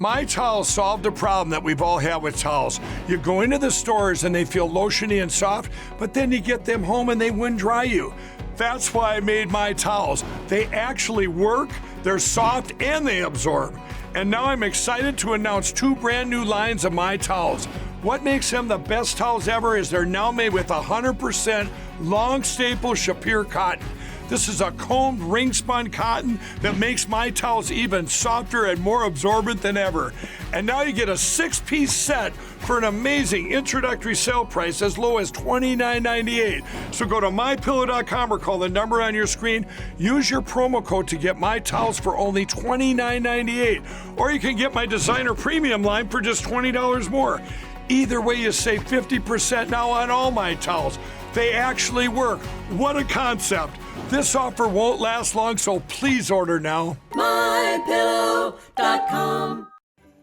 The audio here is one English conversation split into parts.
My Towels solved the problem that we've all had with towels. You go into the stores and they feel lotiony and soft, but then you get them home and they wind dry you. That's why I made My Towels. They actually work, they're soft, and they absorb. And now I'm excited to announce 2 brand new lines of My Towels. What makes them the best towels ever is they're now made with 100% long staple Shapir cotton. This is a combed ring spun cotton that makes My Towels even softer and more absorbent than ever. And now you get a 6-piece set for an amazing introductory sale price as low as $29.98. So go to mypillow.com or call the number on your screen. Use your promo code to get My Towels for only $29.98. Or you can get my designer premium line for just $20 more. Either way, you save 50% now on all My Towels. They actually work. What a concept. This offer won't last long, so please order now. mypillow.com.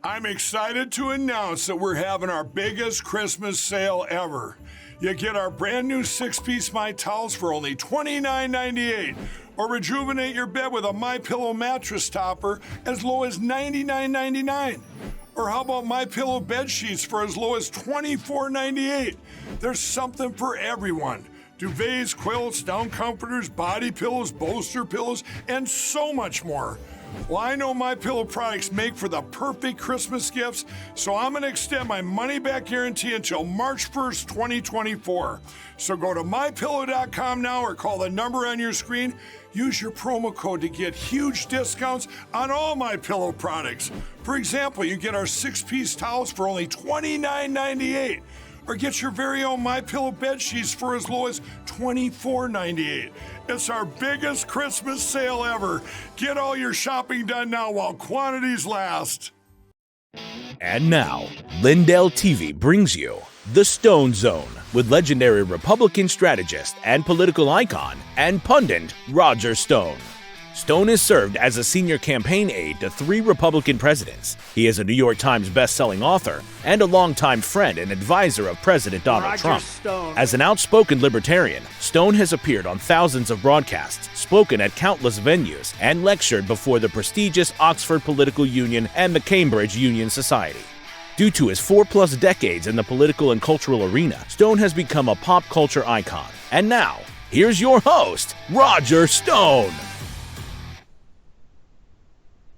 I'm excited to announce that we're having our biggest Christmas sale ever. You get our brand new 6-piece My Towels for only $29.98. Or rejuvenate your bed with a MyPillow mattress topper as low as $99.99. Or how about MyPillow bed sheets for as low as $24.98? There's something for everyone. Duvets, quilts, down comforters, body pillows, bolster pillows, and so much more. Well, I know MyPillow products make for the perfect Christmas gifts, so I'm going to extend my money-back guarantee until March 1st, 2024. So go to mypillow.com now or call the number on your screen. Use your promo code to get huge discounts on all MyPillow products. For example, you get our 6-piece towels for only $29.98. Or get your very own MyPillow bed sheets for as low as $24.98. It's our biggest Christmas sale ever. Get all your shopping done now while quantities last. And now, Lindell TV brings you the Stone Zone with legendary Republican strategist and political icon and pundit Roger Stone. Stone has served as a senior campaign aide to 3 Republican presidents. He is a New York Times best-selling author and a longtime friend and advisor of President Donald Trump. As an outspoken libertarian, Stone has appeared on thousands of broadcasts, spoken at countless venues, and lectured before the prestigious Oxford Political Union and the Cambridge Union Society. Due to his 4+ decades in the political and cultural arena, Stone has become a pop culture icon. And now, here's your host, Roger Stone.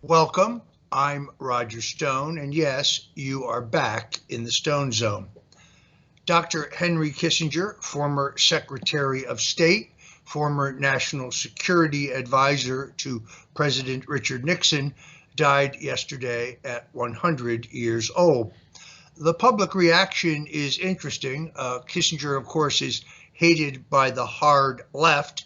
Welcome, I'm Roger Stone, and yes, you are back in the Stone Zone. Dr. Henry Kissinger, former Secretary of State, former National Security Advisor to President Richard Nixon, died yesterday at 100 years old. The public reaction is interesting. Kissinger, of course, is hated by the hard left,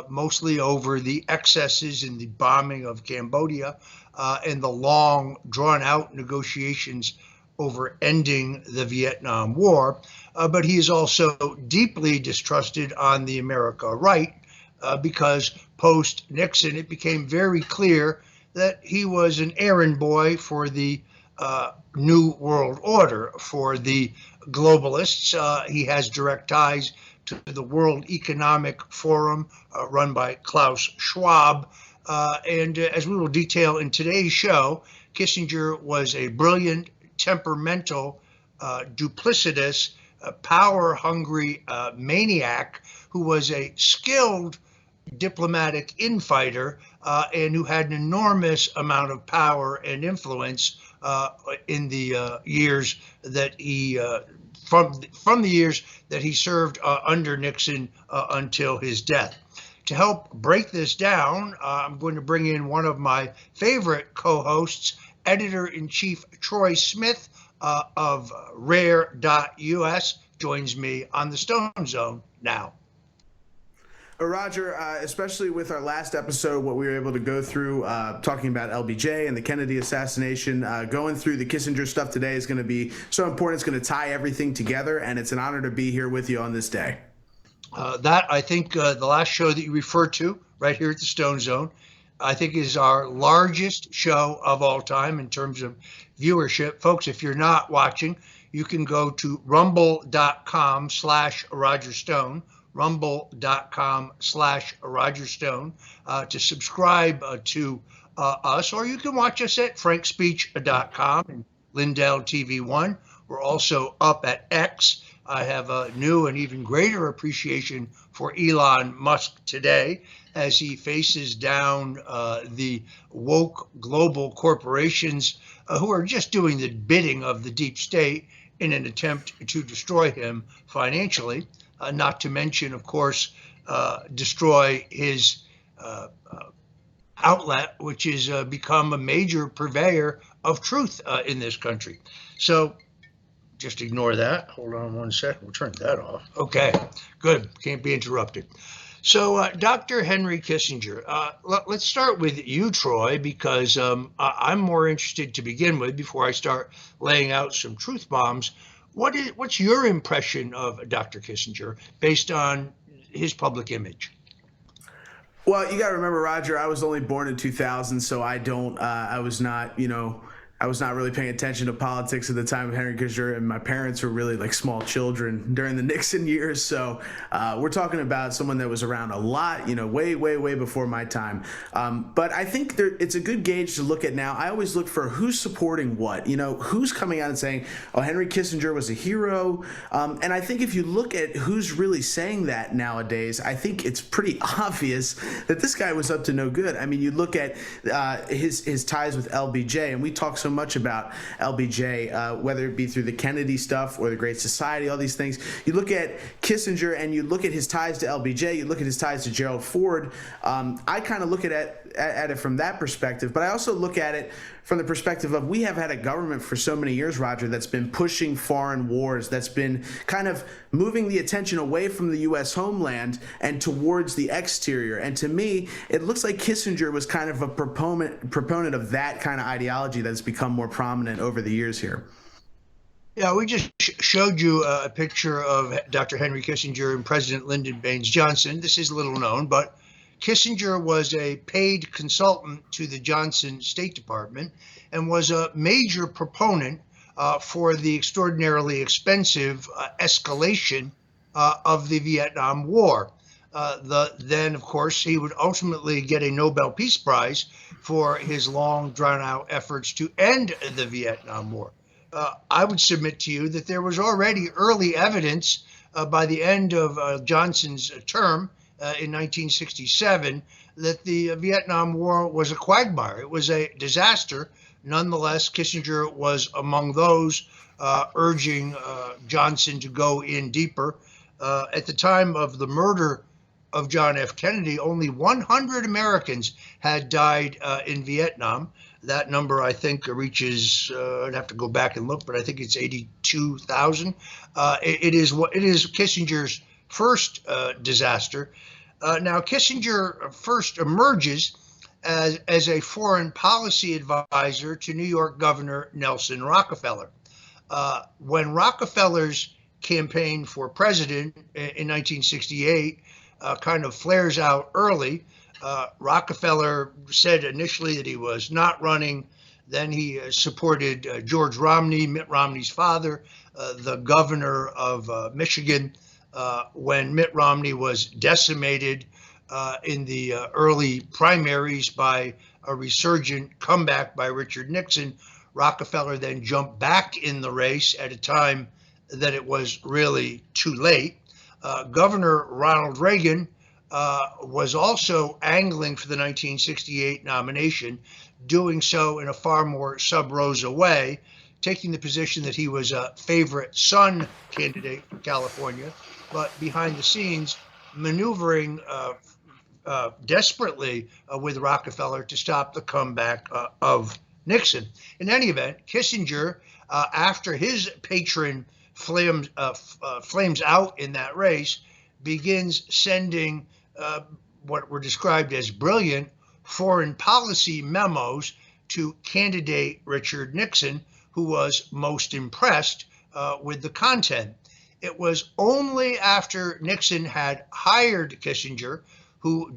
mostly over the excesses in the bombing of Cambodia and the long, drawn-out negotiations over ending the Vietnam War. But he is also deeply distrusted on the America right because post-Nixon, it became very clear that he was an errand boy for the New World Order, for the globalists. He has direct ties to the World Economic Forum run by Klaus Schwab. And as we will detail in today's show, Kissinger was a brilliant, temperamental, duplicitous, power-hungry maniac who was a skilled diplomatic infighter and who had an enormous amount of power and influence in the years that he from the years that he served under Nixon until his death. To help break this down, I'm going to bring in one of my favorite co-hosts, Editor-in-Chief Troy Smith of Rare.us, joins me on the Stone Zone now. Roger, especially with our last episode, what we were able to go through, talking about LBJ and the Kennedy assassination, going through the Kissinger stuff today is going to be so important. It's going to tie everything together, and it's an honor to be here with you on this day. That, I think, the last show that you referred to right here at the Stone Zone, I think is our largest show of all time in terms of viewership. Folks, if you're not watching, you can go to rumble.com/Roger Stone, rumble.com/Roger Stone, to subscribe to us, or you can watch us at frankspeech.com and Lindell TV1. We're also up at X. I have a new and even greater appreciation for Elon Musk today as he faces down the woke global corporations who are just doing the bidding of the deep state in an attempt to destroy him financially, not to mention, of course, destroy his outlet, which has become a major purveyor of truth in this country. So just ignore that. Hold on one second. We'll turn that off. Okay, good. Can't be interrupted. So, Dr. Henry Kissinger, let's start with you, Troy, because I'm more interested to begin with, before I start laying out some truth bombs. What's your impression of Dr. Kissinger based on his public image? Well, you got to remember, Roger, I was only born in 2000, so I was not, I was not really paying attention to politics at the time of Henry Kissinger, and my parents were really like small children during the Nixon years. So we're talking about someone that was around a lot, way, way, way before my time. But I think it's a good gauge to look at now. I always look for who's supporting what, who's coming out and saying, oh, Henry Kissinger was a hero. And I think if you look at who's really saying that nowadays, I think it's pretty obvious that this guy was up to no good. I mean, you look at his ties with LBJ, and we talk so much about LBJ, whether it be through the Kennedy stuff or the Great Society, all these things. You look at Kissinger and you look at his ties to LBJ, you look at his ties to Gerald Ford. I kind of look at it from that perspective, but I also look at it from the perspective of we have had a government for so many years, Roger, that's been pushing foreign wars, that's been kind of moving the attention away from the U.S. homeland and towards the exterior. And to me, it looks like Kissinger was kind of a proponent of that kind of ideology that's become more prominent over the years here. Yeah, we just showed you a picture of Dr. Henry Kissinger and President Lyndon Baines Johnson. This is little known, but Kissinger was a paid consultant to the Johnson State Department and was a major proponent for the extraordinarily expensive escalation of the Vietnam War. Then, of course, he would ultimately get a Nobel Peace Prize for his long, drawn-out efforts to end the Vietnam War. I would submit to you that there was already early evidence by the end of Johnson's term in 1967 that the Vietnam War was a quagmire. It was a disaster. Nonetheless, Kissinger was among those urging Johnson to go in deeper. At the time of the murder of John F. Kennedy, only 100 Americans had died in Vietnam. That number, I think, reaches, I'd have to go back and look, but I think it's 82,000. It is Kissinger's first disaster. Now, Kissinger first emerges as a foreign policy advisor to New York Governor Nelson Rockefeller. When Rockefeller's campaign for president in 1968 kind of flares out early, Rockefeller said initially that he was not running. Then he supported George Romney, Mitt Romney's father, the governor of Michigan, when Mitt Romney was decimated in the early primaries by a resurgent comeback by Richard Nixon. Rockefeller then jumped back in the race at a time that it was really too late. Governor Ronald Reagan was also angling for the 1968 nomination, doing so in a far more sub rosa way, taking the position that he was a favorite son candidate for California, but behind the scenes maneuvering desperately with Rockefeller to stop the comeback of Nixon. In any event, Kissinger, after his patron flames out in that race, begins sending what were described as brilliant foreign policy memos to candidate Richard Nixon, who was most impressed with the content. It was only after Nixon had hired Kissinger, who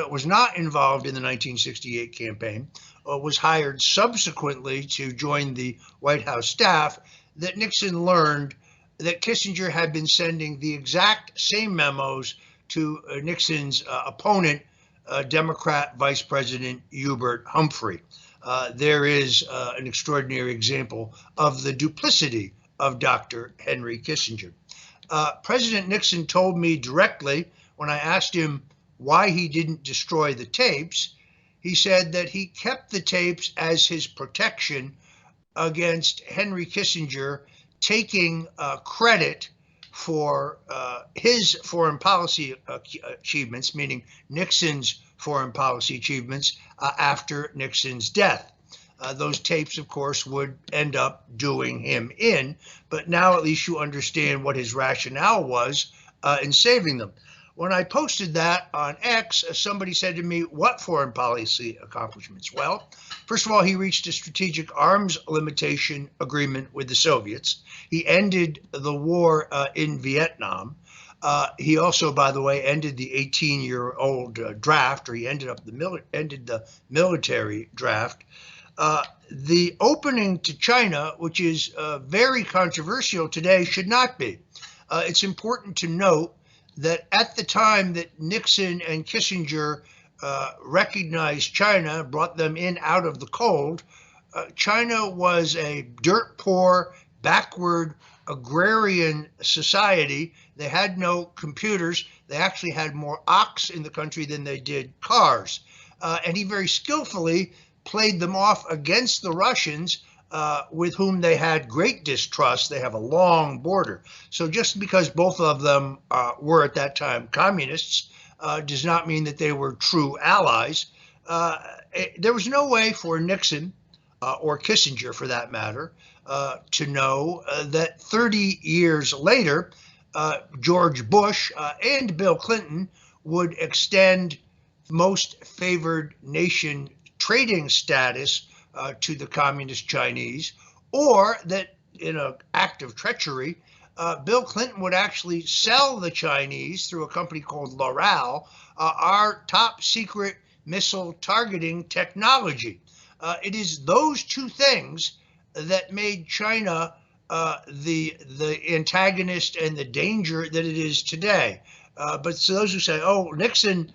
was not involved in the 1968 campaign, was hired subsequently to join the White House staff, that Nixon learned that Kissinger had been sending the exact same memos to Nixon's opponent, Democrat Vice President Hubert Humphrey. There is an extraordinary example of the duplicity of Dr. Henry Kissinger. President Nixon told me directly when I asked him why he didn't destroy the tapes. He said that he kept the tapes as his protection against Henry Kissinger taking credit for his foreign policy achievements, meaning Nixon's foreign policy achievements after Nixon's death. Those tapes, of course, would end up doing him in, but now at least you understand what his rationale was in saving them. When I posted that on X, somebody said to me, what foreign policy accomplishments? Well, first of all, he reached a strategic arms limitation agreement with the Soviets. He ended the war in Vietnam. He also, by the way, ended the 18-year-old draft, or he ended the military draft. The opening to China, which is very controversial today, should not be. It's important to note that at the time that Nixon and Kissinger recognized China, brought them in out of the cold, China was a dirt poor, backward, agrarian society. They had no computers. They actually had more ox in the country than they did cars. And he very skillfully played them off against the Russians, with whom they had great distrust. They have a long border. So just because both of them were at that time communists does not mean that they were true allies. There was no way for Nixon, or Kissinger for that matter, to know that 30 years later, George Bush and Bill Clinton would extend most favored nation trading status to the communist Chinese, or that in an act of treachery, Bill Clinton would actually sell the Chinese through a company called Loral our top secret missile targeting technology. It is those two things that made China the antagonist and the danger that it is today. But so those who say, oh, Nixon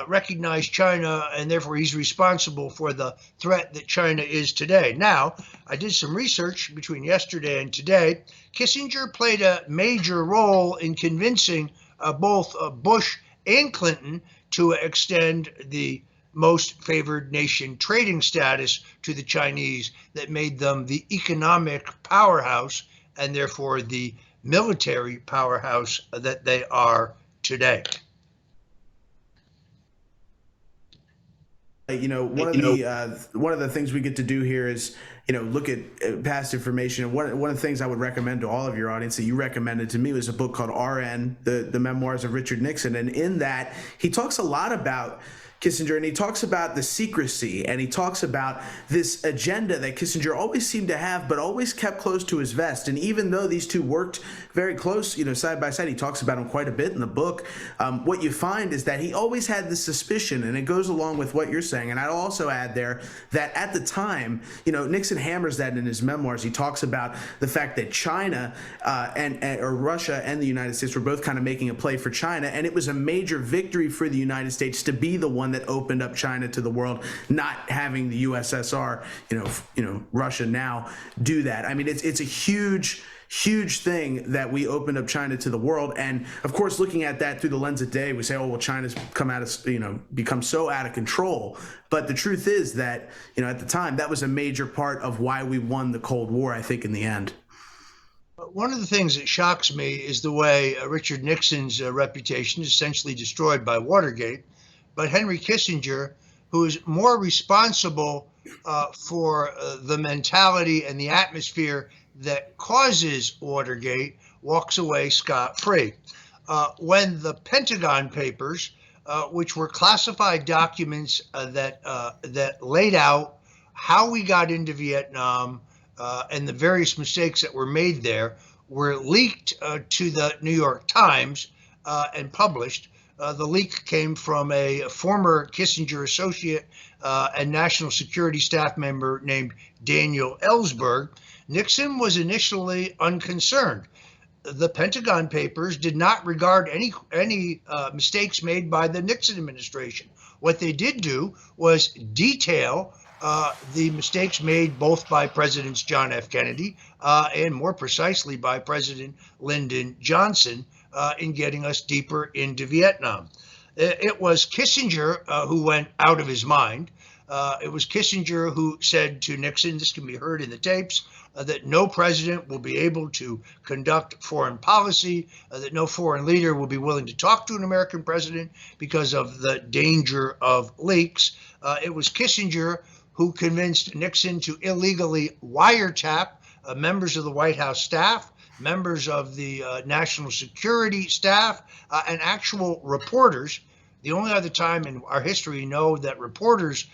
recognized China and therefore he's responsible for the threat that China is today. Now, I did some research between yesterday and today. Kissinger played a major role in convincing both Bush and Clinton to extend the most favored nation trading status to the Chinese that made them the economic powerhouse and therefore the military powerhouse that they are today. One of the things we get to do here is, look at past information. And one of the things I would recommend to all of your audience that you recommended to me was a book called RN, the Memoirs of Richard Nixon. And in that, he talks a lot about Kissinger, and he talks about the secrecy, and he talks about this agenda that Kissinger always seemed to have, but always kept close to his vest. And even though these two worked very close, side by side, he talks about them quite a bit in the book. What you find is that he always had this suspicion, and it goes along with what you're saying. And I'll also add there that at the time, Nixon hammers that in his memoirs. He talks about the fact that China or Russia and the United States were both kind of making a play for China, and it was a major victory for the United States to be the one that opened up China to the world, not having the USSR, Russia now do that. I mean, it's a huge thing that we opened up China to the world. And of course, looking at that through the lens of today, we say, oh, well, China's become so out of control. But the truth is that, at the time, that was a major part of why we won the Cold War, I think, in the end. One of the things that shocks me is the way Richard Nixon's reputation is essentially destroyed by Watergate. But Henry Kissinger, who is more responsible for the mentality and the atmosphere that causes Watergate, walks away scot-free. When the Pentagon Papers, which were classified documents that laid out how we got into Vietnam and the various mistakes that were made there, were leaked to the New York Times and published. The leak came from a former Kissinger associate and national security staff member named Daniel Ellsberg. Nixon was initially unconcerned. The Pentagon Papers did not regard any mistakes made by the Nixon administration. What they did do was detail the mistakes made both by Presidents John F. Kennedy and more precisely by President Lyndon Johnson in getting us deeper into Vietnam. It was Kissinger who went out of his mind. It was Kissinger who said to Nixon, this can be heard in the tapes, that no president will be able to conduct foreign policy, that no foreign leader will be willing to talk to an American president because of the danger of leaks. It was Kissinger who convinced Nixon to illegally wiretap members of the White House staff, members of the national security staff, and actual reporters. The only other time in our history we know that reporters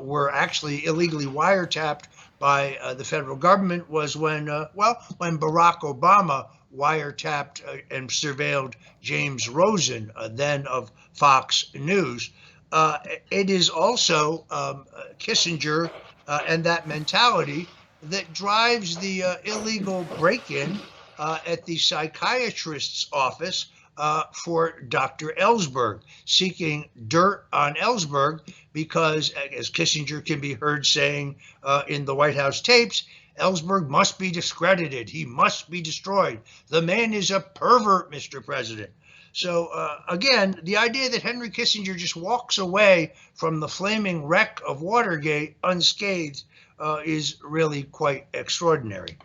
were actually illegally wiretapped by the federal government was when Barack Obama wiretapped and surveilled James Rosen, then of Fox News. It is also Kissinger and that mentality that drives the illegal break-in at the psychiatrist's office for Dr. Ellsberg, seeking dirt on Ellsberg because, as Kissinger can be heard saying in the White House tapes, Ellsberg must be discredited. He must be destroyed. The man is a pervert, Mr. President. So again, the idea that Henry Kissinger just walks away from the flaming wreck of Watergate unscathed is really quite extraordinary.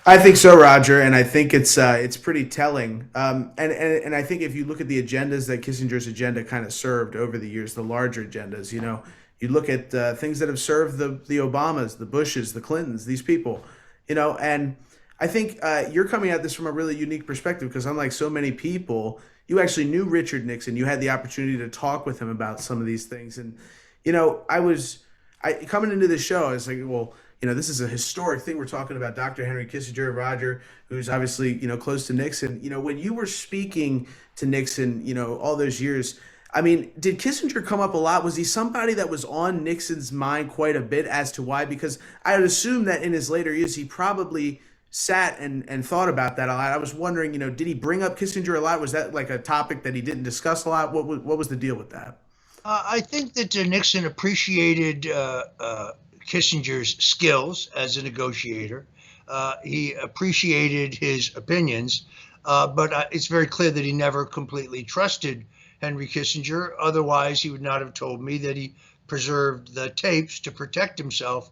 I think so, Roger, and I think it's pretty telling. And I think if you look at the agendas that Kissinger's agenda kind of served over the years, the larger agendas, you look at things that have served the Obamas, the Bushes, the Clintons, these people, and I think you're coming at this from a really unique perspective because unlike so many people, you actually knew Richard Nixon. You had the opportunity to talk with him about some of these things. And, I coming into this show, I was like, well, this is a historic thing. We're talking about Dr. Henry Kissinger, Roger, who's obviously, close to Nixon. When you were speaking to Nixon, all those years, I mean, did Kissinger come up a lot? Was he somebody that was on Nixon's mind quite a bit as to why? Because I would assume that in his later years, he probably sat and thought about that a lot. I was wondering, did he bring up Kissinger a lot? Was that like a topic that he didn't discuss a lot? What was the deal with that? I think that Nixon appreciated Kissinger's skills as a negotiator. He appreciated his opinions, but it's very clear that he never completely trusted Henry Kissinger. Otherwise, he would not have told me that he preserved the tapes to protect himself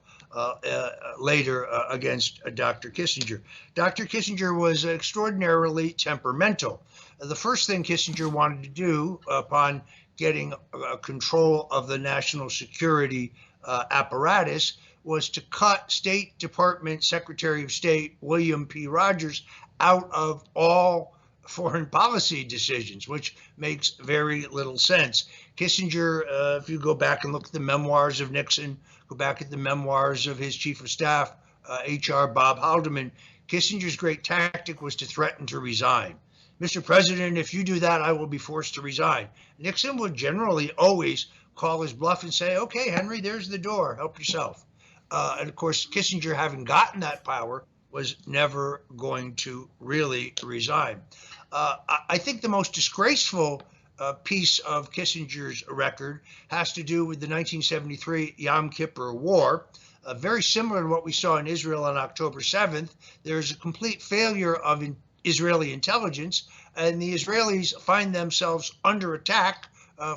later against Dr. Kissinger. Dr. Kissinger was extraordinarily temperamental. The first thing Kissinger wanted to do upon getting control of the national security apparatus was to cut State Department Secretary of State William P. Rogers out of all foreign policy decisions, which makes very little sense. Kissinger, if you go back and look at the memoirs of Nixon, go back at the memoirs of his chief of staff, H.R. Bob Haldeman, Kissinger's great tactic was to threaten to resign. Mr. President, if you do that, I will be forced to resign. Nixon would generally always call his bluff and say, okay, Henry, there's the door, help yourself. And of course, Kissinger, having gotten that power, was never going to really resign. I think the most disgraceful piece of Kissinger's record has to do with the 1973 Yom Kippur War. Very similar to what we saw in Israel on October 7th, there's a complete failure of Israeli intelligence, and the Israelis find themselves under attack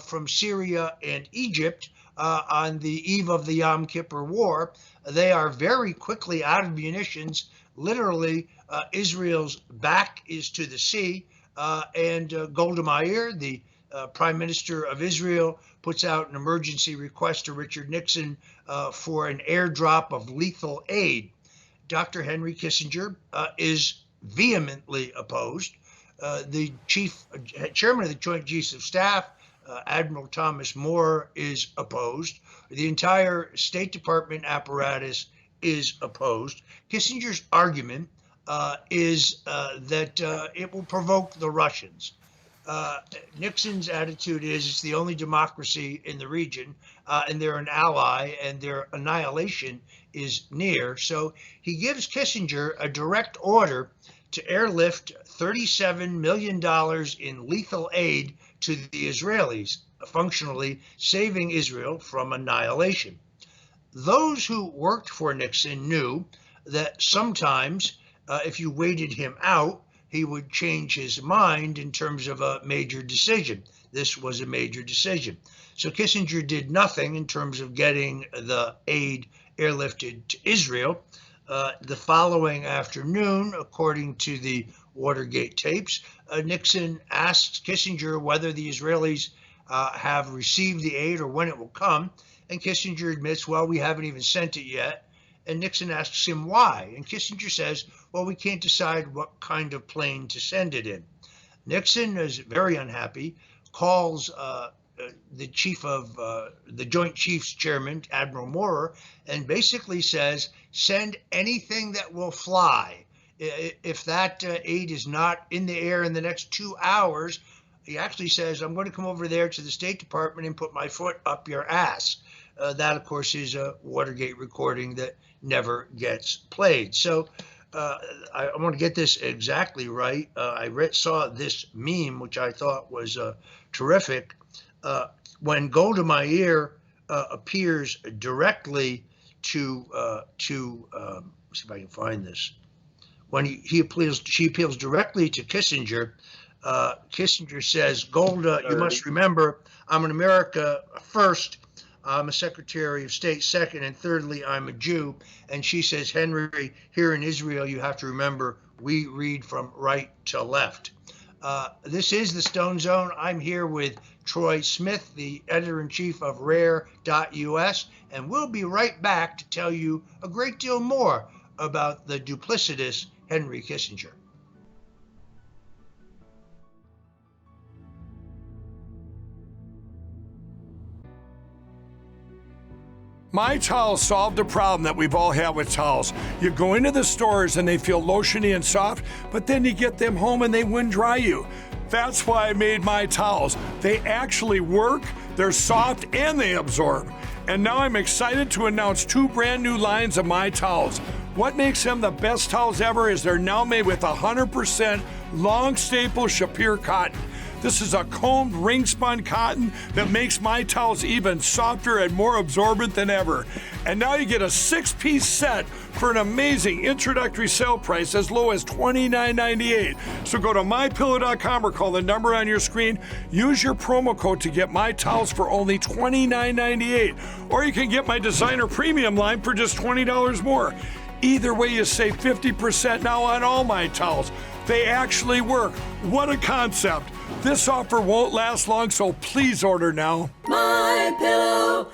from Syria and Egypt on the eve of the Yom Kippur War. They are very quickly out of munitions. Literally, Israel's back is to the sea, and Golda Meir, the Prime Minister of Israel, puts out an emergency request to Richard Nixon for an airdrop of lethal aid. Dr. Henry Kissinger is vehemently opposed. The chairman of the Joint Chiefs of Staff, Admiral Thomas Moore, is opposed. The entire State Department apparatus is opposed. Kissinger's argument is that it will provoke the Russians. Nixon's attitude is it's the only democracy in the region, and they're an ally, and their annihilation is near. So he gives Kissinger a direct order to airlift $37 million in lethal aid to the Israelis. functionally saving Israel from annihilation. Those who worked for Nixon knew that sometimes if you waited him out, he would change his mind in terms of a major decision. This was a major decision. So Kissinger did nothing in terms of getting the aid airlifted to Israel. The following afternoon, according to the Watergate tapes, Nixon asked Kissinger whether the Israelis have received the aid or when it will come. And Kissinger admits, well, we haven't even sent it yet. And Nixon asks him why. And Kissinger says, well, we can't decide what kind of plane to send it in. Nixon is very unhappy, calls the chief of the Joint Chiefs Chairman, Admiral Moorer, and basically says, send anything that will fly. If that aid is not in the air in the next 2 hours, he actually says, I'm going to come over there to the State Department and put my foot up your ass. That, of course, is a Watergate recording that never gets played. So I want to get this exactly right. I saw this meme, which I thought was terrific. When Golda Meir appears directly to see if I can find this. When she appeals directly to Kissinger. Kissinger says, Golda, you must remember, I'm an America first. I'm a Secretary of State second, and thirdly, I'm a Jew. And she says, Henry, here in Israel, you have to remember, we read from right to left. This is the Stone Zone. I'm here with Troy Smith, the editor-in-chief of Rare.us, and we'll be right back to tell you a great deal more about the duplicitous Henry Kissinger. My Towels solved a problem that we've all had with towels. You go into the stores and they feel lotiony and soft, but then you get them home and they wind dry you. That's why I made My Towels. They actually work, they're soft, and they absorb. And now I'm excited to announce 2 brand new lines of My Towels. What makes them the best towels ever is they're now made with 100% long staple Shapir cotton. This is a combed ring spun cotton that makes My Towels even softer and more absorbent than ever. And now you get a 6-piece set for an amazing introductory sale price as low as $29.98. So go to mypillow.com or call the number on your screen. Use your promo code to get My Towels for only $29.98. Or you can get my designer premium line for just $20 more. Either way, you save 50% now on all My Towels. They actually work. What a concept. This offer won't last long, so please order now. mypillow.com.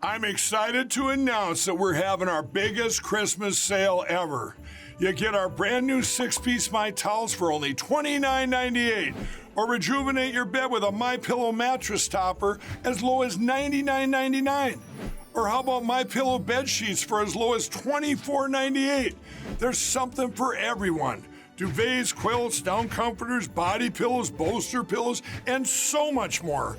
I'm excited to announce that we're having our biggest Christmas sale ever. You get our brand new 6-piece My Towels for only $29.98, or rejuvenate your bed with a MyPillow mattress topper as low as $99.99. Or how about MyPillow bed sheets for as low as $24.98? There's something for everyone. Duvets, quilts, down comforters, body pillows, bolster pillows, and so much more.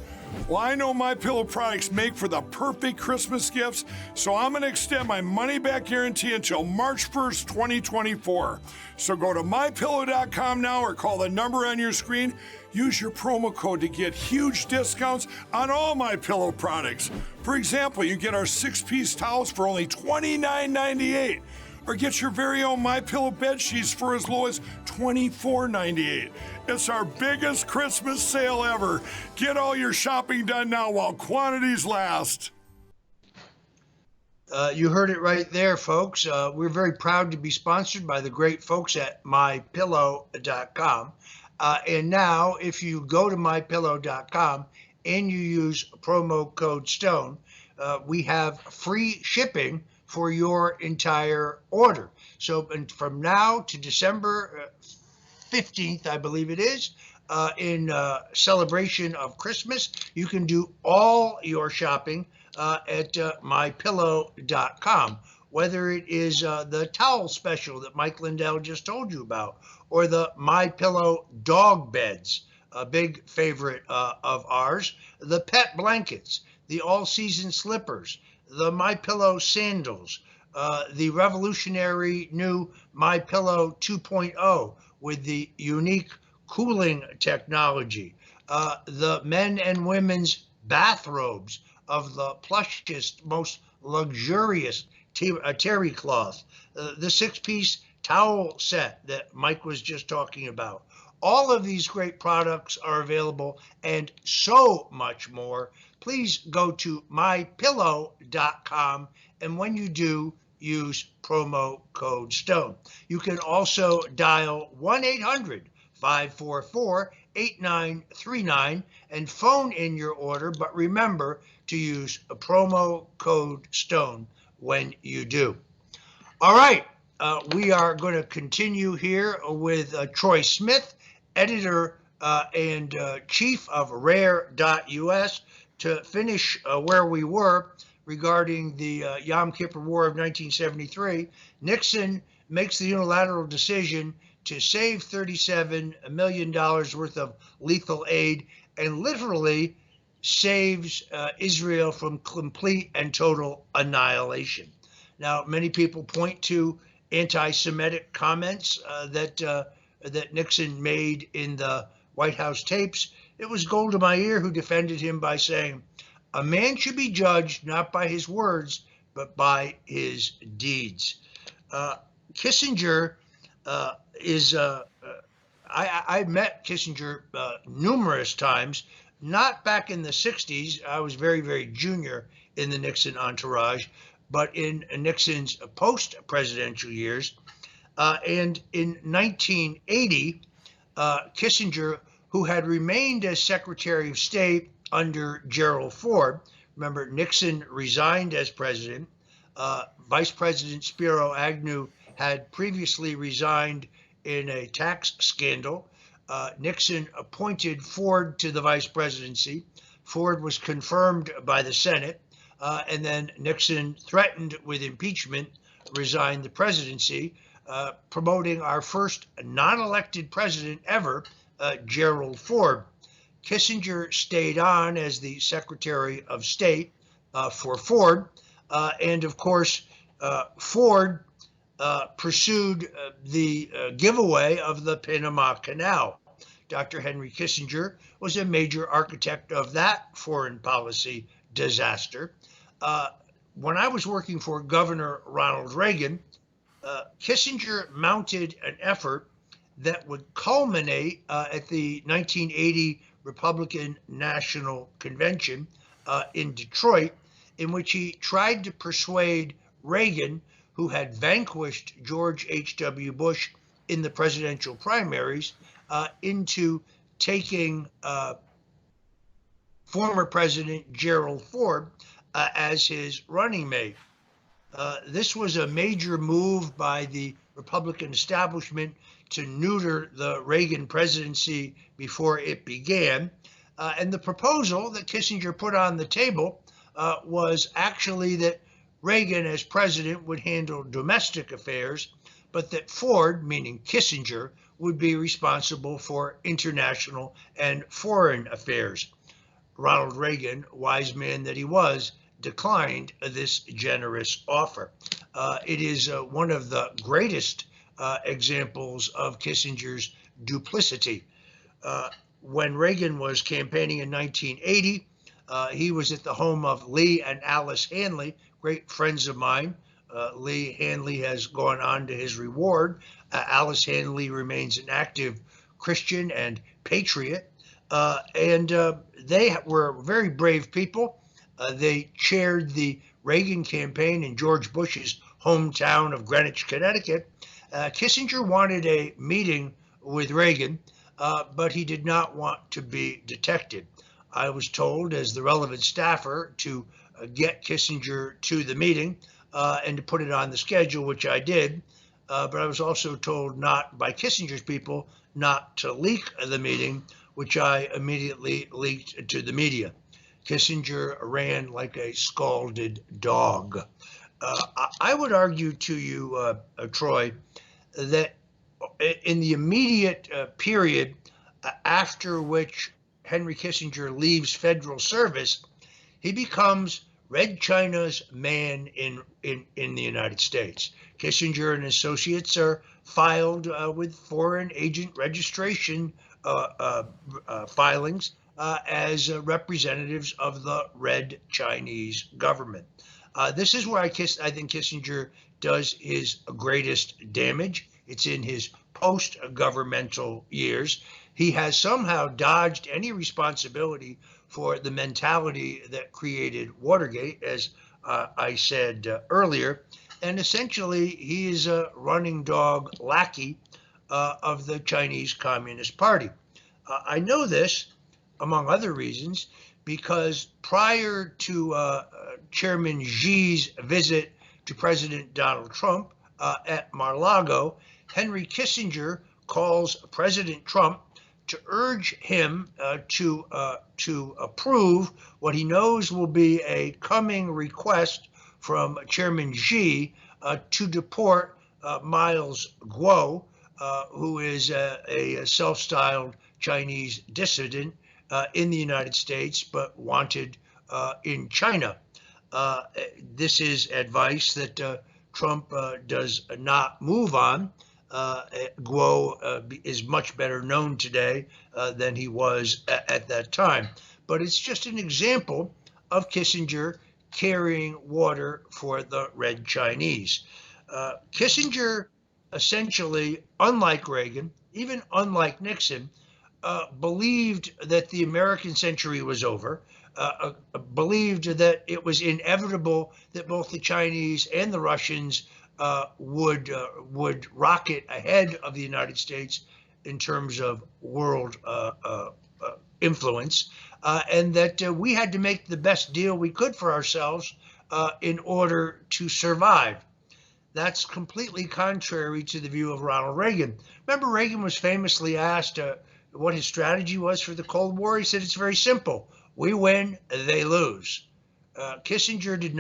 Well, I know MyPillow products make for the perfect Christmas gifts, so I'm going to extend my money-back guarantee until March 1st, 2024. So go to MyPillow.com now or call the number on your screen. Use your promo code to get huge discounts on all MyPillow products. For example, you get our 6-piece towels for only $29.98. or get your very own MyPillow bed sheets for as low as $24.98. It's our biggest Christmas sale ever. Get all your shopping done now while quantities last. You heard it right there, folks. We're very proud to be sponsored by the great folks at MyPillow.com. And now, if you go to MyPillow.com and you use promo code STONE, we have free shipping for your entire order. So from now to December 15th, I believe it is, in celebration of Christmas, you can do all your shopping at MyPillow.com, whether it is the towel special that Mike Lindell just told you about, or the MyPillow dog beds, a big favorite of ours, the pet blankets, the all-season slippers, the MyPillow sandals, the revolutionary new MyPillow 2.0 with the unique cooling technology, the men and women's bathrobes of the plushest, most luxurious terry cloth, the 6-piece towel set that Mike was just talking about. All of these great products are available and so much more. Please go to mypillow.com, and when you do, use promo code STONE. You can also dial 1-800-544-8939 and phone in your order, but remember to use a promo code STONE when you do. All right, we are going to continue here with Troy Smith, editor and chief of Rare.us, to finish where we were regarding the Yom Kippur War of 1973. Nixon makes the unilateral decision to save $37 million worth of lethal aid and literally saves Israel from complete and total annihilation. Now, many people point to anti-Semitic comments that Nixon made in the White House tapes. It was Golda Meir who defended him by saying, "A man should be judged not by his words, but by his deeds." Kissinger I met Kissinger numerous times, not back in the 60s. I was very, very junior in the Nixon entourage, but in Nixon's post-presidential years. And in 1980, Kissinger, who had remained as Secretary of State under Gerald Ford, remember Nixon resigned as president, Vice President Spiro Agnew had previously resigned in a tax scandal. Nixon appointed Ford to the vice presidency. Ford was confirmed by the Senate, and then Nixon, threatened with impeachment, resigned the presidency, promoting our first non-elected president ever, Gerald Ford. Kissinger stayed on as the Secretary of State for Ford, and of course, Ford pursued the giveaway of the Panama Canal. Dr. Henry Kissinger was a major architect of that foreign policy disaster. When I was working for Governor Ronald Reagan, Kissinger mounted an effort that would culminate at the 1980 Republican National Convention in Detroit, in which he tried to persuade Reagan, who had vanquished George H.W. Bush in the presidential primaries, into taking former President Gerald Ford as his running mate. This was a major move by the Republican establishment to neuter the Reagan presidency before it began. And the proposal that Kissinger put on the table was actually that Reagan, as president, would handle domestic affairs, but that Ford, meaning Kissinger, would be responsible for international and foreign affairs. Ronald Reagan, wise man that he was, declined this generous offer. It is one of the greatest examples of Kissinger's duplicity. When Reagan was campaigning in 1980, he was at the home of Lee and Alice Hanley, great friends of mine, Lee Hanley has gone on to his reward. Alice Hanley remains an active Christian and patriot. And they were very brave people. They chaired the Reagan campaign in George Bush's hometown of Greenwich, Connecticut. Kissinger wanted a meeting with Reagan, but he did not want to be detected. I was told, as the relevant staffer, to get Kissinger to the meeting and to put it on the schedule, which I did. But I was also told, not by Kissinger's people, not to leak the meeting, which I immediately leaked to the media. Kissinger ran like a scalded dog. I would argue to you, Troy, that in the immediate period after which Henry Kissinger leaves federal service, he becomes Red China's man in the United States. Kissinger and associates are filed with foreign agent registration filings as representatives of the Red Chinese government. This is where I think Kissinger does his greatest damage. It's in his post-governmental years. He has somehow dodged any responsibility for the mentality that created Watergate, as I said earlier. And essentially, he is a running dog lackey of the Chinese Communist Party. I know this, among other reasons, because prior to Chairman Xi's visit to President Donald Trump at Mar-a-Lago, Henry Kissinger calls President Trump to urge him to approve what he knows will be a coming request from Chairman Xi to deport Miles Guo, who is a self-styled Chinese dissident in the United States, but wanted in China. This is advice that Trump does not move on. Guo is much better known today than he was at that time. But it's just an example of Kissinger carrying water for the Red Chinese. Kissinger essentially, unlike Reagan, even unlike Nixon, believed that the American century was over, believed that it was inevitable that both the Chinese and the Russians would rocket ahead of the United States in terms of world influence, and that we had to make the best deal we could for ourselves in order to survive. That's completely contrary to the view of Ronald Reagan. Remember, Reagan was famously asked what his strategy was for the Cold War. He said, it's very simple. We win, they lose. Kissinger did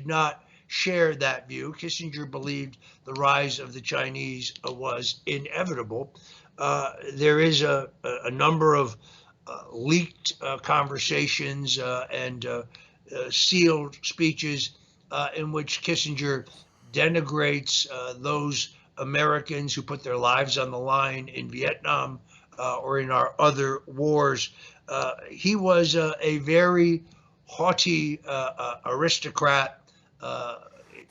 not share that view. Kissinger believed the rise of the Chinese was inevitable. There is a number of leaked conversations and sealed speeches in which Kissinger denigrates those Americans who put their lives on the line in Vietnam or in our other wars. He was a very haughty aristocrat.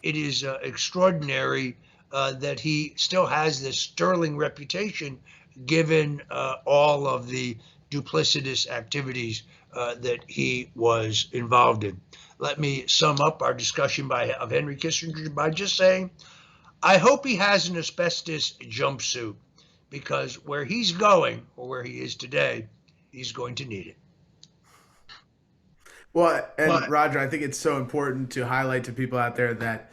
It is extraordinary that he still has this sterling reputation given all of the duplicitous activities that he was involved in. Let me sum up our discussion of Henry Kissinger by just saying, I hope he has an asbestos jumpsuit, because where he's going, or where he is today, he's going to need it. Well, and Roger, I think it's so important to highlight to people out there that,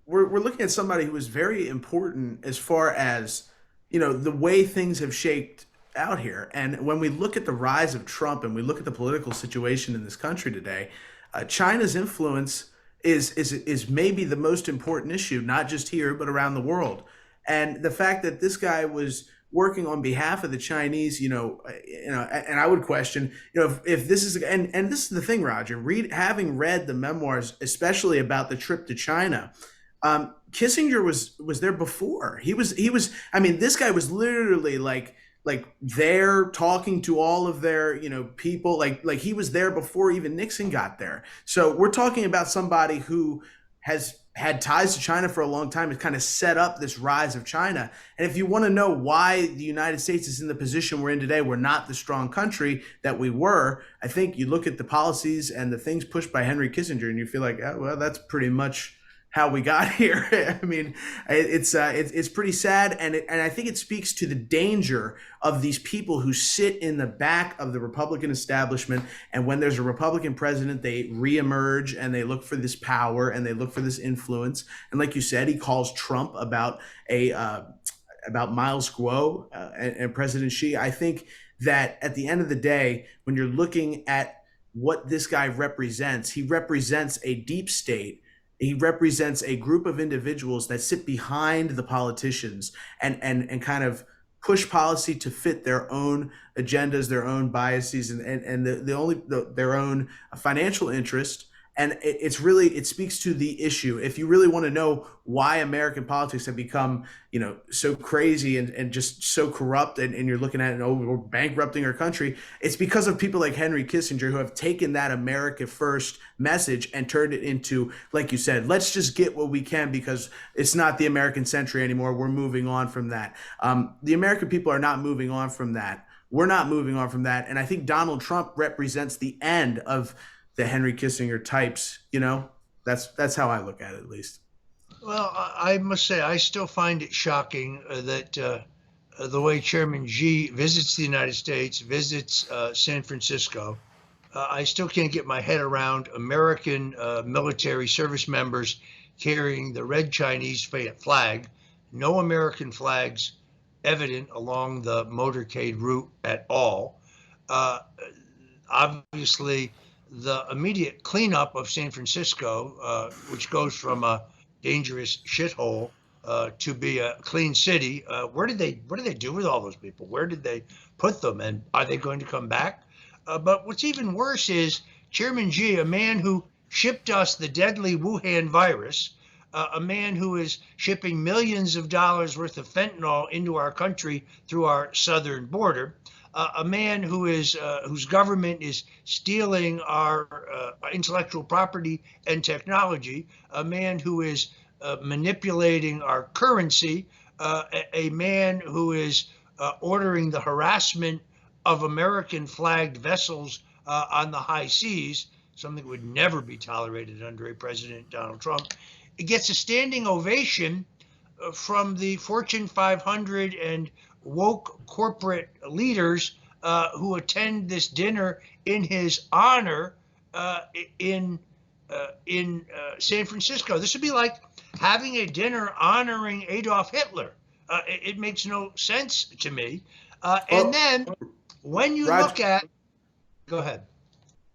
we're looking at somebody who is very important as far as, the way things have shaped out here. And when we look at the rise of Trump and we look at the political situation in this country today, China's influence is maybe the most important issue, not just here, but around the world. And the fact that this guy was working on behalf of the Chinese, and I would question, if this is, and this is the thing, Roger, having read the memoirs, especially about the trip to China, Kissinger was there before. He was, this guy was literally like there talking to all of their, people, like he was there before even Nixon got there. So we're talking about somebody who has had ties to China for a long time. It kind of set up this rise of China. And if you want to know why the United States is in the position we're in today, we're not the strong country that we were, I think you look at the policies and the things pushed by Henry Kissinger and you feel like, oh, well, that's pretty much how we got here. I mean, it's pretty sad, and I think it speaks to the danger of these people who sit in the back of the Republican establishment, and when there's a Republican president, they reemerge and they look for this power and they look for this influence. And like you said, he calls Trump about Miles Guo and President Xi. I think that at the end of the day, when you're looking at what this guy represents, he represents a deep state. He represents a group of individuals that sit behind the politicians and kind of push policy to fit their own agendas, their own biases, and their own financial interest. And it speaks to the issue. If you really want to know why American politics have become, so crazy and just so corrupt, and you're looking at it, we're bankrupting our country, it's because of people like Henry Kissinger who have taken that America First message and turned it into, like you said, let's just get what we can because it's not the American century anymore. We're moving on from that. The American people are not moving on from that. We're not moving on from that. And I think Donald Trump represents the end of the Henry Kissinger types. That's how I look at it, at least. Well, I must say, I still find it shocking that the way Chairman Xi visits the United States, visits San Francisco, I still can't get my head around American military service members carrying the red Chinese flag, no American flags evident along the motorcade route at all. Obviously, the immediate cleanup of San Francisco, which goes from a dangerous shithole to be a clean city, what did they do with all those people? Where did they put them? And are they going to come back? But what's even worse is Chairman Xi, a man who shipped us the deadly Wuhan virus, a man who is shipping millions of dollars worth of fentanyl into our country through our southern border, a man who is whose government is stealing our intellectual property and technology, a man who is manipulating our currency, a man who is ordering the harassment of American flagged vessels on the high seas, something that would never be tolerated under a President Donald Trump. It gets a standing ovation from the Fortune 500 and woke corporate leaders who attend this dinner in his honor in San Francisco. This would be like having a dinner honoring Adolf Hitler. It makes no sense to me. And then when you look at, go ahead.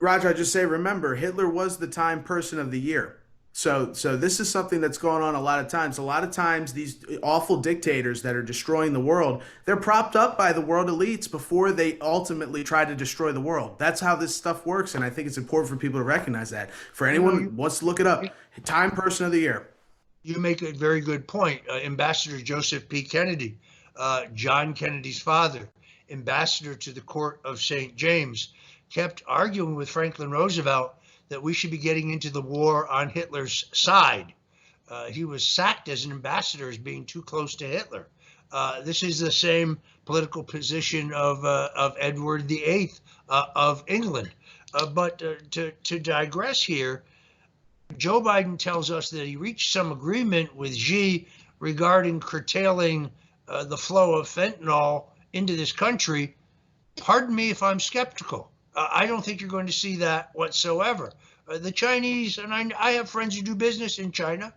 Roger, I just say, remember, Hitler was the Time Person of the Year. So this is something that's going on a lot of times. A lot of times these awful dictators that are destroying the world, they're propped up by the world elites before they ultimately try to destroy the world. That's how this stuff works, and I think it's important for people to recognize that. For anyone who wants to look it up, Time Person of the Year. You make a very good point. Ambassador Joseph P. Kennedy, John Kennedy's father, ambassador to the court of St. James, kept arguing with Franklin Roosevelt that we should be getting into the war on Hitler's side. He was sacked as an ambassador as being too close to Hitler. This is the same political position of Edward VIII of England. But to digress here, Joe Biden tells us that he reached some agreement with Xi regarding curtailing the flow of fentanyl into this country. Pardon me if I'm skeptical. I don't think you're going to see that whatsoever. The Chinese, and I have friends who do business in China,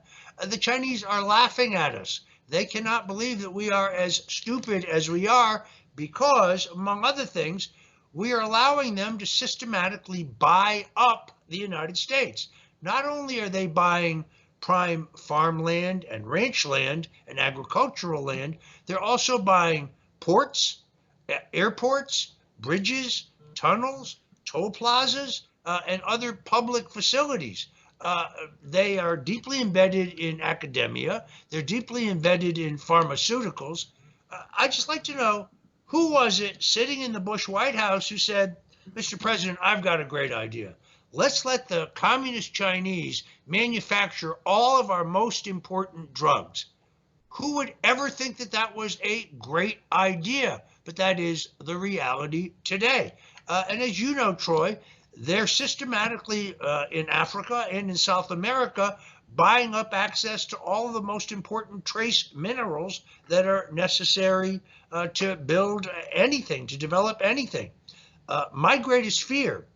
the Chinese are laughing at us. They cannot believe that we are as stupid as we are because, among other things, we are allowing them to systematically buy up the United States. Not only are they buying prime farmland and ranch land and agricultural land, they're also buying ports, airports, bridges, tunnels, toll plazas, and other public facilities. They are deeply embedded in academia. They're deeply embedded in pharmaceuticals. I'd just like to know, who was it sitting in the Bush White House who said, Mr. President, I've got a great idea. let's let the communist Chinese manufacture all of our most important drugs. Who would ever think that that was a great idea? But that is the reality today. And as you know, Troy, they're systematically in Africa and in South America buying up access to all of the most important trace minerals that are necessary to build anything, to develop anything. My greatest fear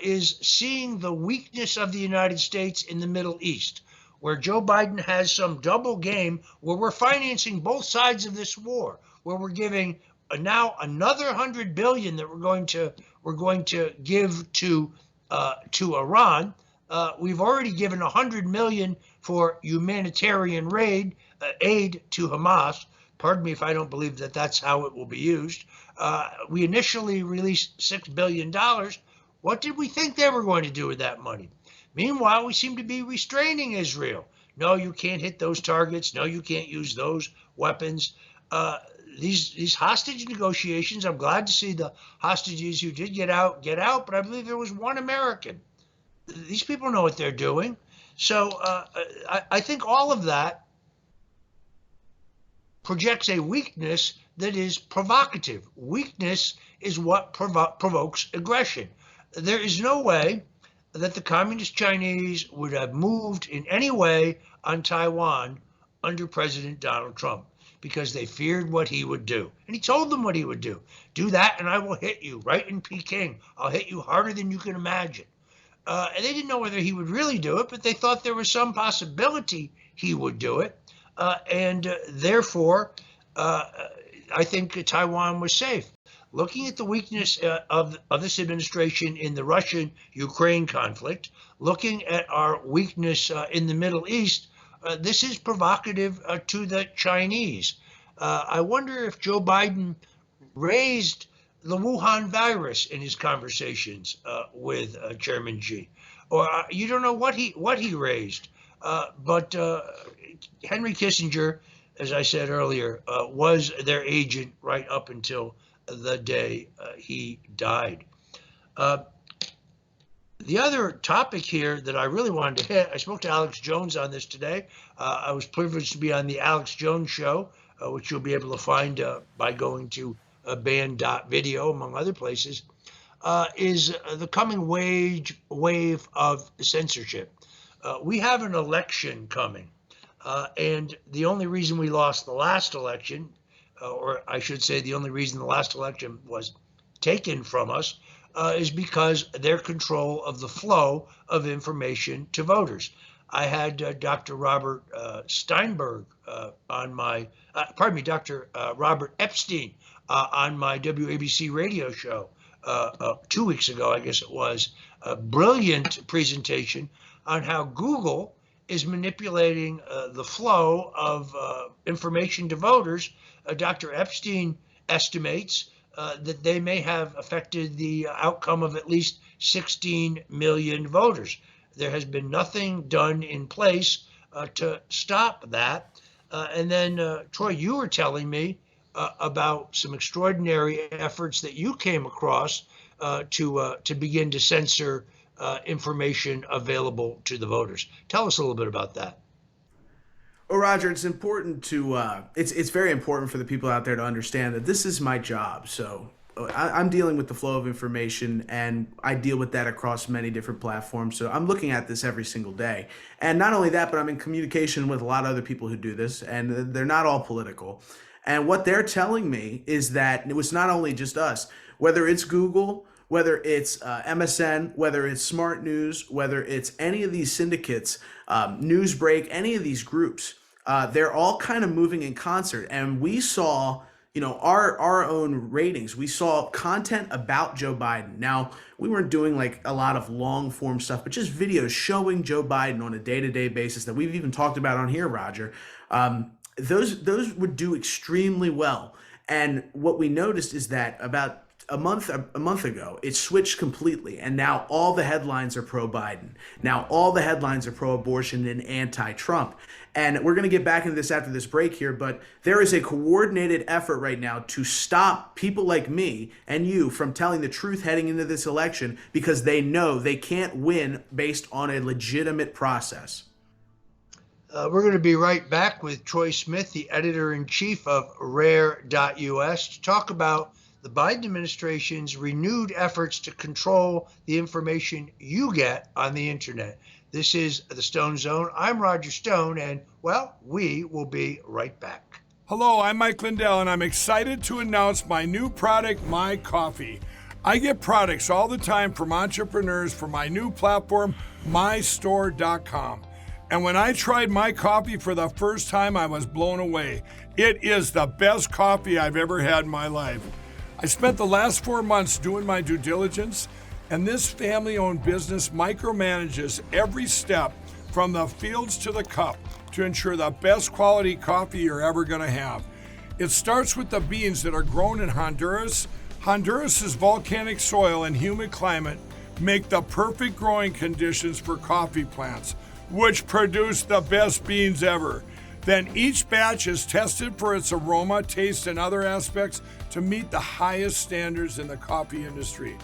is seeing the weakness of the United States in the Middle East, where Joe Biden has some double game, where we're financing both sides of this war, where we're giving now another $100 billion that we're going to give to Iran. We've already given $100 million for humanitarian aid to Hamas. Pardon me if I don't believe that that's how it will be used. We initially released $6 billion. What did we think they were going to do with that money? Meanwhile, we seem to be restraining Israel. No, you can't hit those targets. No, you can't use those weapons. These hostage negotiations, I'm glad to see the hostages who did get out, but I believe there was one American. These people know what they're doing. So I think all of that projects a weakness that is provocative. Weakness is what provokes aggression. There is no way that the communist Chinese would have moved in any way on Taiwan under President Donald Trump, because they feared what he would do. And he told them what he would do. Do that and I will hit you right in Peking. I'll hit you harder than you can imagine. And they didn't know whether he would really do it, but they thought there was some possibility he would do it. Therefore, I think Taiwan was safe. Looking at the weakness of this administration in the Russian-Ukraine conflict, looking at our weakness in the Middle East, this is provocative to the Chinese. I wonder if Joe Biden raised the Wuhan virus in his conversations with Chairman Xi, or you don't know what he raised. But Henry Kissinger, as I said earlier, was their agent right up until the day he died. The other topic here that I really wanted to hit, I spoke to Alex Jones on this today. I was privileged to be on the Alex Jones Show, which you'll be able to find by going to band.video, among other places, is the coming wave of censorship. We have an election coming, and the only reason we lost the last election, or I should say the only reason the last election was taken from us, is because their control of the flow of information to voters. I had Dr. Robert Steinberg on my, Dr. Robert Epstein on my WABC radio show 2 weeks ago, I guess it was. A brilliant presentation on how Google is manipulating the flow of information to voters. Dr. Epstein estimates that they may have affected the outcome of at least 16 million voters. There has been nothing done in place to stop that. And then, Troy, you were telling me about some extraordinary efforts that you came across to begin to censor information available to the voters. Tell us a little bit about that. Well, Roger, it's important to it's very important for the people out there to understand that this is my job. So I'm dealing with the flow of information, and I deal with that across many different platforms. So I'm looking at this every single day. And not only that, but I'm in communication with a lot of other people who do this, and they're not all political. And what they're telling me is that it was not only just us, whether it's Google, whether it's MSN, whether it's Smart News, whether it's any of these syndicates, Newsbreak, any of these groups, they're all kind of moving in concert. And we saw, our own ratings. We saw content about Joe Biden. Now, we weren't doing like a lot of long form stuff, but just videos showing Joe Biden on a day-to-day basis that we've even talked about on here, Roger. Those would do extremely well. And what we noticed is that about a month ago, it switched completely, and now all the headlines are pro-Biden. Now all the headlines are pro-abortion and anti-Trump. And we're going to get back into this after this break here, but there is a coordinated effort right now to stop people like me and you from telling the truth heading into this election, because they know they can't win based on a legitimate process. We're going to be right back with Troy Smith, the editor-in-chief of Rare.us, to talk about the Biden administration's renewed efforts to control the information you get on the internet. This is the Stone Zone. I'm Roger Stone, and, well, we will be right back. Hello, I'm Mike Lindell, and I'm excited to announce my new product, My Coffee. I get products all the time from entrepreneurs for my new platform, mystore.com. And when I tried My Coffee for the first time, I was blown away. It is the best coffee I've ever had in my life. I spent the last 4 months doing my due diligence, and this family-owned business micromanages every step from the fields to the cup to ensure the best quality coffee you're ever going to have. It starts with the beans that are grown in Honduras. Honduras's volcanic soil and humid climate make the perfect growing conditions for coffee plants, which produce the best beans ever. Then each batch is tested for its aroma, taste, and other aspects to meet the highest standards in the coffee industry.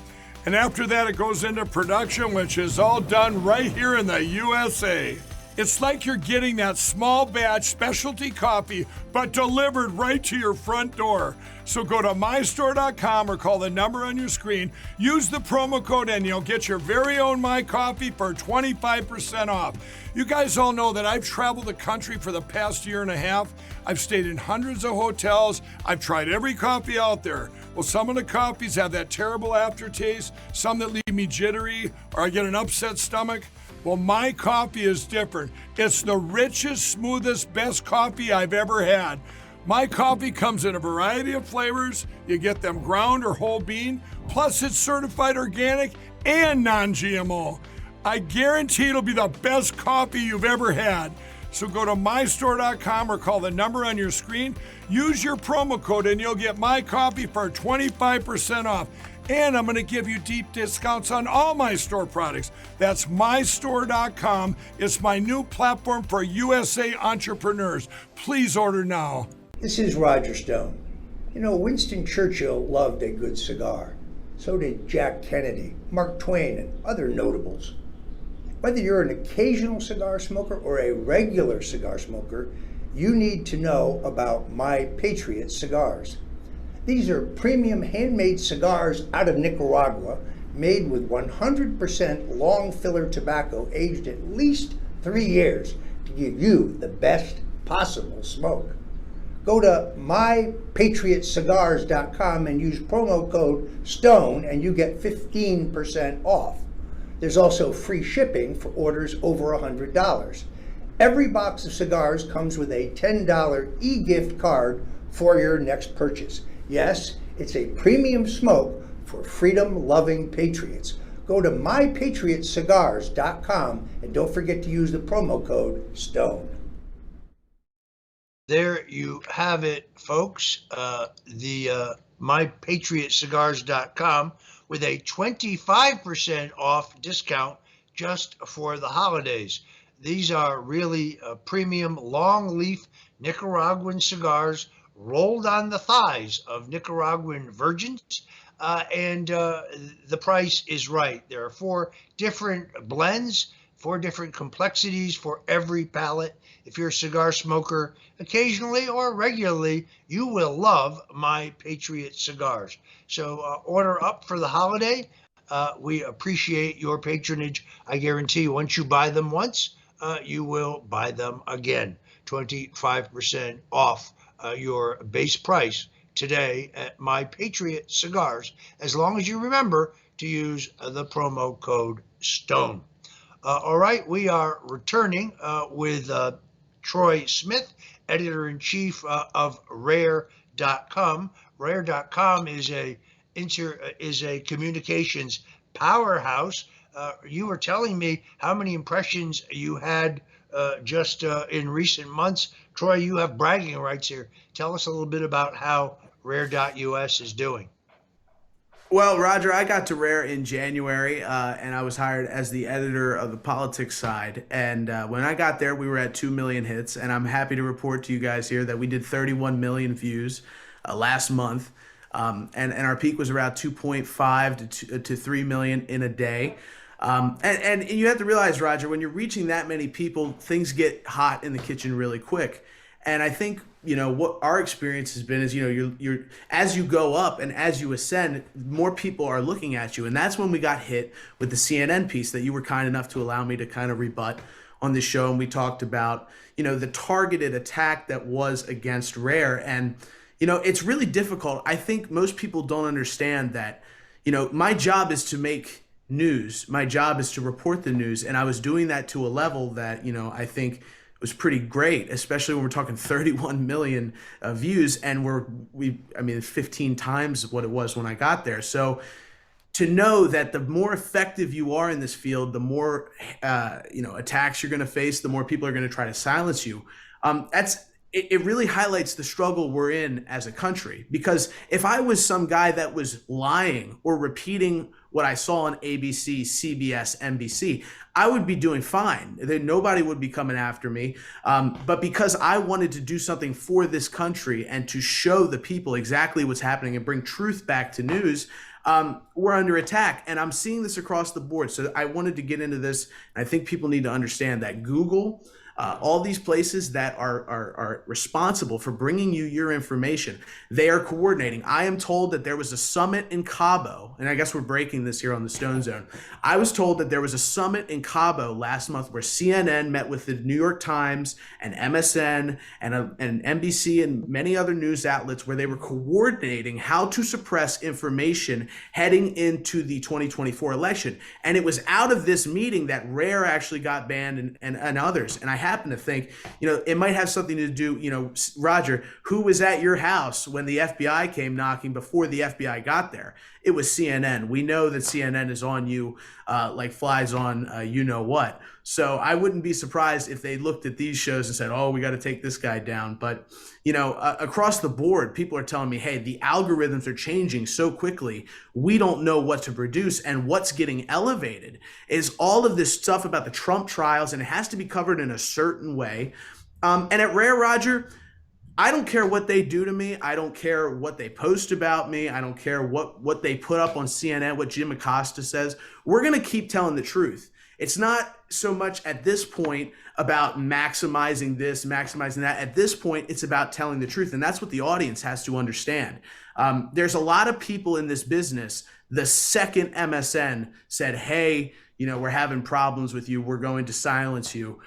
And after that, it goes into production, which is all done right here in the USA. It's like you're getting that small batch specialty coffee, but delivered right to your front door. So go to mystore.com or call the number on your screen. Use the promo code and you'll get your very own My Coffee for 25% off. You guys all know that I've traveled the country for the past year and a half. I've stayed in hundreds of hotels. I've tried every coffee out there. Well, some of the coffees have that terrible aftertaste, some that leave me jittery, or I get an upset stomach. Well, My Coffee is different. It's the richest, smoothest, best coffee I've ever had. My Coffee comes in a variety of flavors. You get them ground or whole bean, plus it's certified organic and non-GMO. I guarantee it'll be the best coffee you've ever had. So go to mystore.com or call the number on your screen. Use your promo code and you'll get My Coffee for 25% off. And I'm going to give you deep discounts on all my store products. That's mystore.com. It's my new platform for USA entrepreneurs. Please order now. This is Roger Stone. You know, Winston Churchill loved a good cigar. So did Jack Kennedy, Mark Twain, and other notables. Whether you're an occasional cigar smoker or a regular cigar smoker, you need to know about My Patriot cigars. These are premium handmade cigars out of Nicaragua, made with 100% long filler tobacco aged at least 3 years to give you the best possible smoke. Go to mypatriotcigars.com and use promo code STONE and you get 15% off. There's also free shipping for orders over $100. Every box of cigars comes with a $10 e-gift card for your next purchase. Yes, it's a premium smoke for freedom-loving patriots. Go to mypatriotcigars.com and don't forget to use the promo code STONE. There you have it, folks. mypatriotcigars.com with a 25% off discount just for the holidays. These are really premium long leaf Nicaraguan cigars rolled on the thighs of Nicaraguan virgins, and the price is right. There are 4 different blends, 4 different complexities for every palate. If you're a cigar smoker occasionally or regularly, you will love My Patriot cigars. So order up for the holiday. We appreciate your patronage. I guarantee once you buy them once, you will buy them again. 25% off your base price today at My Patriot Cigars, as long as you remember to use the promo code STONE. All right, we are returning with Troy Smith, editor-in-chief of Rare.com. Rare.com is a communications powerhouse. You were telling me how many impressions you had just in recent months. Troy, you have bragging rights here. Tell us a little bit about how Rare.us is doing. Well, Roger, I got to Rare in January, and I was hired as the editor of the politics side. And when I got there, we were at 2 million hits, and I'm happy to report to you guys here that we did 31 million views last month, and our peak was around 2.5 to 3 million in a day. And you have to realize, Roger, when you're reaching that many people, things get hot in the kitchen really quick. And I think, what our experience has been is, you're as you go up and as you ascend, more people are looking at you. And that's when we got hit with the CNN piece that you were kind enough to allow me to kind of rebut on this show. And we talked about, the targeted attack that was against Rare. And, it's really difficult. I think most people don't understand that, my job is to make news. My job is to report the news. And I was doing that to a level that, I think was pretty great, especially when we're talking 31 million views, and it's 15 times what it was when I got there. So to know that the more effective you are in this field, the more attacks you're going to face, the more people are going to try to silence you. It really highlights the struggle we're in as a country. Because if I was some guy that was lying or repeating what I saw on ABC, CBS, NBC, I would be doing fine. Nobody would be coming after me. But because I wanted to do something for this country and to show the people exactly what's happening and bring truth back to news, we're under attack. And I'm seeing this across the board. So I wanted to get into this. And I think people need to understand that Google, all these places that are responsible for bringing you your information, they are coordinating. I am told that there was a summit in Cabo, and I guess we're breaking this here on the Stone Zone. I was told that there was a summit in Cabo last month where CNN met with the New York Times and MSN and NBC and many other news outlets where they were coordinating how to suppress information heading into the 2024 election. And it was out of this meeting that Rare actually got banned and others. And I happen to think, it might have something to do, Roger, who was at your house when the FBI came knocking before the FBI got there? It was CNN. We know that CNN is on you like flies on what. So I wouldn't be surprised if they looked at these shows and said, oh, we got to take this guy down. But, across the board, people are telling me, hey, the algorithms are changing so quickly. We don't know what to produce. And what's getting elevated is all of this stuff about the Trump trials, and it has to be covered in a certain way. And at Rare, Roger, I don't care what they do to me. I don't care what they post about me. I don't care what they put up on CNN, what Jim Acosta says. We're going to keep telling the truth. It's not so much at this point about maximizing this, maximizing that. At this point, it's about telling the truth. And that's what the audience has to understand. There's a lot of people in this business. The second MSN said, hey, we're having problems with you, we're going to silence you,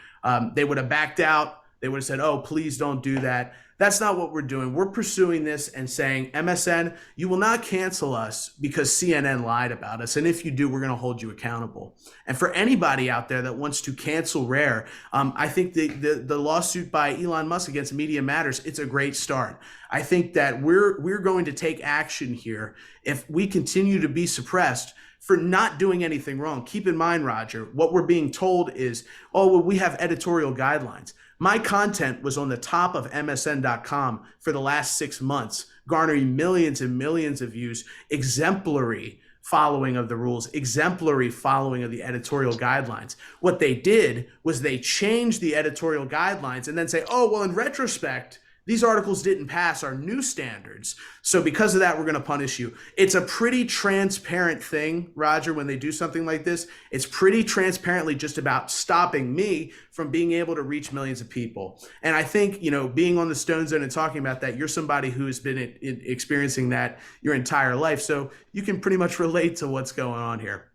they would have backed out. They would have said, oh, please don't do that. That's not what we're doing. We're pursuing this and saying, MSN, you will not cancel us because CNN lied about us. And if you do, we're going to hold you accountable. And for anybody out there that wants to cancel Rare, I think the lawsuit by Elon Musk against Media Matters, it's a great start. I think that we're going to take action here if we continue to be suppressed for not doing anything wrong. Keep in mind, Roger, what we're being told is, oh, well, we have editorial guidelines. My content was on the top of MSN.com for the last 6 months, garnering millions and millions of views, exemplary following of the rules, exemplary following of the editorial guidelines. What they did was they changed the editorial guidelines and then say, oh, well, in retrospect, these articles didn't pass our new standards. So because of that, we're going to punish you. It's a pretty transparent thing, Roger, when they do something like this. It's pretty transparently just about stopping me from being able to reach millions of people. And I think, being on the Stone Zone and talking about that, you're somebody who has been experiencing that your entire life. So you can pretty much relate to what's going on here.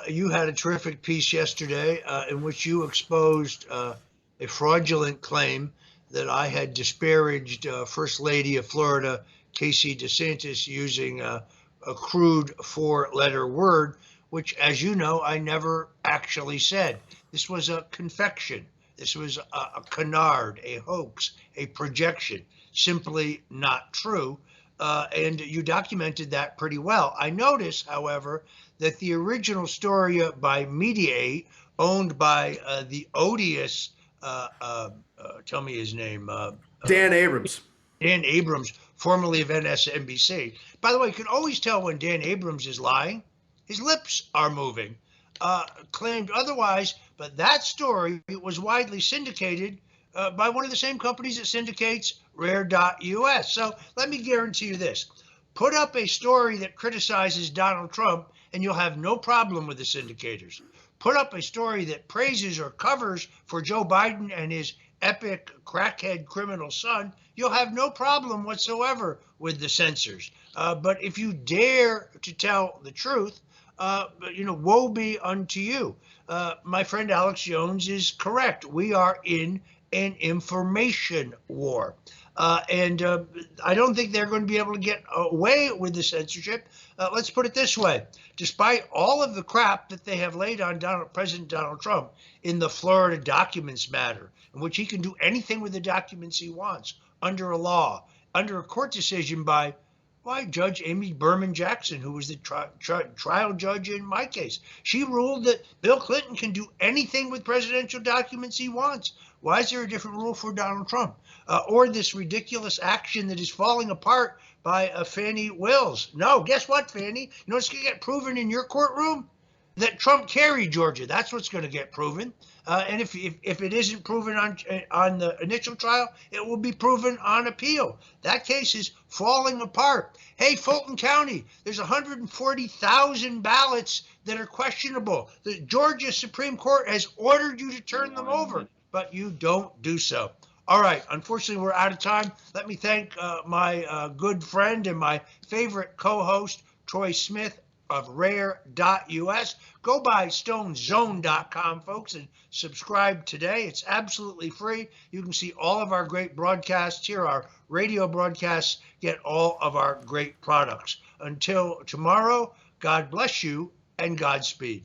You had a terrific piece yesterday in which you exposed a fraudulent claim that I had disparaged First Lady of Florida, Casey DeSantis, using a crude 4-letter word, which, as you know, I never actually said. This was a confection. This was a canard, a hoax, a projection, simply not true. And you documented that pretty well. I notice, however, that the original story by Mediaite, owned by the odious tell me his name. Dan Abrams. Dan Abrams formerly of MSNBC. By the way, you can always tell when Dan Abrams is lying. His lips are moving. Claimed otherwise, but that story was widely syndicated by one of the same companies that syndicates Rare.us. So let me guarantee you this. Put up a story that criticizes Donald Trump and you'll have no problem with the syndicators. Put up a story that praises or covers for Joe Biden and his epic crackhead criminal son, you'll have no problem whatsoever with the censors. But if you dare to tell the truth, woe be unto you. My friend Alex Jones is correct. We are in an information war. And I don't think they're going to be able to get away with the censorship. Let's put it this way. Despite all of the crap that they have laid on President Donald Trump in the Florida documents matter, in which he can do anything with the documents he wants under a law, under a court decision by Judge Amy Berman Jackson, who was the trial judge in my case. She ruled that Bill Clinton can do anything with presidential documents he wants. Why is there a different rule for Donald Trump? Or this ridiculous action that is falling apart by Fani Willis? No, guess what, Fani? You know what's going to get proven in your courtroom? That Trump carried Georgia. That's what's going to get proven. And if it isn't proven on the initial trial, it will be proven on appeal. That case is falling apart. Hey, Fulton County, there's 140,000 ballots that are questionable. The Georgia Supreme Court has ordered you to turn them over, but you don't do so. All right, unfortunately, we're out of time. Let me thank my good friend and my favorite co-host, Troy Smith of Rare.us. Go by StoneZONE.com, folks, and subscribe today. It's absolutely free. You can see all of our great broadcasts here, our radio broadcasts, get all of our great products. Until tomorrow, God bless you and Godspeed.